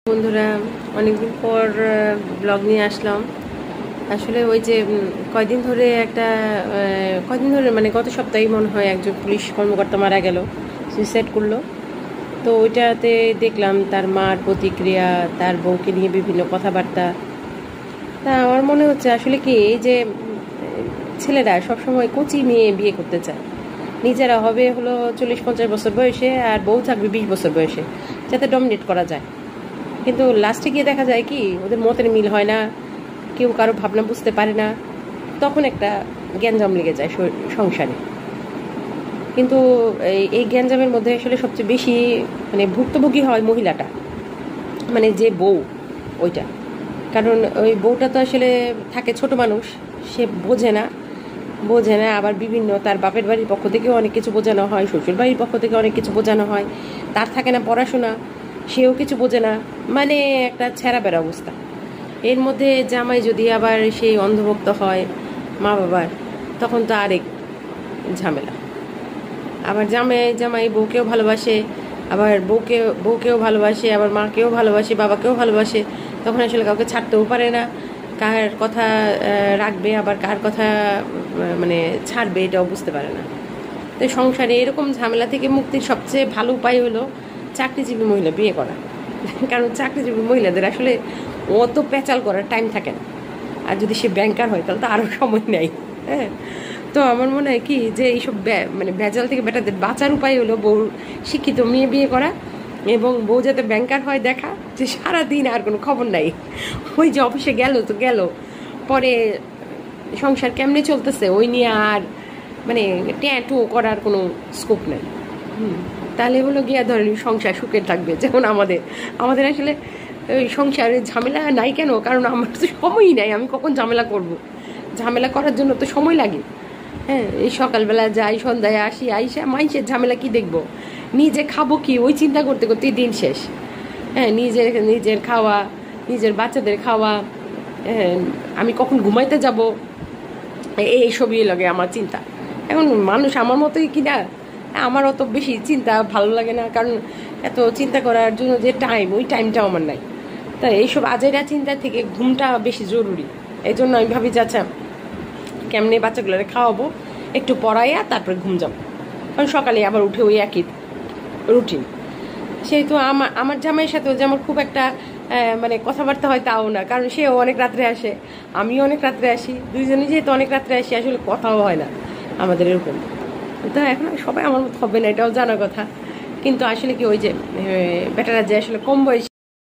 বন্ধুরা, অনেকদিন পর ব্লগ নিয়ে আসলাম। আসলে ওই যে কয়দিন ধরে মানে গত সপ্তাহে মনে হয় একজন পুলিশ কর্মকর্তা মারা গেল, সুইসাইড করলো। তো ওইটাতে দেখলাম তার মার প্রতিক্রিয়া, তার বউকে নিয়ে বিভিন্ন কথাবার্তা। তা আমার মনে হচ্ছে আসলে কি, এই যে ছেলেরা সবসময় কচি মেয়ে বিয়ে করতে চায়, নিজেরা হবে হলো 40-50 বছর বয়সে আর বউ থাকবে 20 বছর বয়সে, যাতে ডমিনেট করা যায়। কিন্তু লাস্টে গিয়ে দেখা যায় কি, ওদের মতের মিল হয় না, কেউ কারো ভাবনা বুঝতে পারে না, তখন একটা গ্যাঞ্জাম লেগে যায় সংসারে। কিন্তু এই গ্যাঞ্জামের মধ্যে আসলে সবচেয়ে বেশি মানে ভুক্তভোগী হয় মহিলাটা, মানে যে বউ, ওইটা। কারণ ওই বউটা তো আসলে থাকে ছোট মানুষ, সে বোঝে না আবার বিভিন্ন তার বাপের বাড়ির পক্ষ থেকেও অনেক কিছু বোঝানো হয়, শ্বশুর বাড়ির পক্ষ থেকে অনেক কিছু বোঝানো হয়, তার থাকে না পড়াশোনা, সেও কিছু বোঝে না, মানে একটা ছেঁড়া বেড়া অবস্থা। এর মধ্যে জামাই যদি আবার সেই অন্ধভক্ত হয় মা বাবার, তখন তো আরেক ঝামেলা। আবার জামাই বউকেও ভালোবাসে, আবার বউকেও ভালোবাসে, আবার মাকেও ভালোবাসে, বাবাকেও ভালোবাসে, তখন আসলে কাউকে ছাড়তেও পারে না, কার কথা রাখবে আবার কার কথা মানে ছাড়বে, এটাও বুঝতে পারে না। তো সংসারে এরকম ঝামেলা থেকে মুক্তির সবচেয়ে ভালো উপায় হলো চাকরিজীবী মহিলা বিয়ে করা। কারণ চাকরিজীবী মহিলাদের আসলে অত পেঁচাল করার টাইম থাকে না, আর যদি সে ব্যাংকার হয় তাহলে তো আরও সময় নেই। হ্যাঁ, তো আমার মনে হয় কি, যে এইসব মানে ভেজাল থেকে বেটাদের বাঁচার উপায় হলো বউ শিক্ষিত মেয়ে বিয়ে করা, এবং বউ যাতে ব্যাংকার হয়, দেখা যে সারাদিন আর কোনো খবর নাই, ওই যে অফিসে গেল তো গেল, পরে সংসার কেমনে চলতেছে ওই নিয়ে আর মানে ট্যাটু করার কোনো স্কোপ নেই। তাহলে হলো গিয়া ধরেন সংসার সুখে থাকবে। যেমন আমাদের আসলে ওই সংসারের ঝামেলা নাই কেন, কারণ আমার তো সময়ই নাই, আমি কখন ঝামেলা করব? ঝামেলা করার জন্য তো সময় লাগে। হ্যাঁ, এই সকালবেলা যাই, সন্ধ্যায় আসি, আইসা মাইসের ঝামেলা কি দেখবো, নিজে খাবো কি, ওই চিন্তা করতে করতেই দিন শেষ। হ্যাঁ, নিজের খাওয়া, নিজের বাচ্চাদের খাওয়া, হ্যাঁ, আমি কখন ঘুমাইতে যাব, এইসবই লাগে আমার চিন্তা। এখন মানুষ আমার মতোই কিনা, আমার অত বেশি চিন্তা ভালো লাগে না, কারণ এত চিন্তা করার জন্য যে টাইম, ওই টাইমটাও আমার নাই। তাই এইসব আজেরা চিন্তা থেকে ঘুমটা বেশি জরুরি। এই জন্য আমি ভাবি যে আচ্ছা, কেমনে বাচ্চাগুলোরে খাওয়াবো, একটু পড়াইয়া তারপরে ঘুম যাবো, কারণ সকালে আবার উঠে ওই একই রুটিন। সেহেতু আমার জামাইয়ের সাথেও যে আমার খুব একটা মানে কথাবার্তা হয় তাও না, কারণ সেও অনেক রাত্রে আসে, আমিও অনেক রাত্রে আসি, দুইজনে যেহেতু অনেক রাত্রে আসি, আসলে কথাও হয় না আমাদের এরকম। তো এখন সবাই আমার মতো হবে না, এটাও জানা কথা। কিন্তু আসলে কি, ওই যে বেটারা যে আসলে কম বয়সী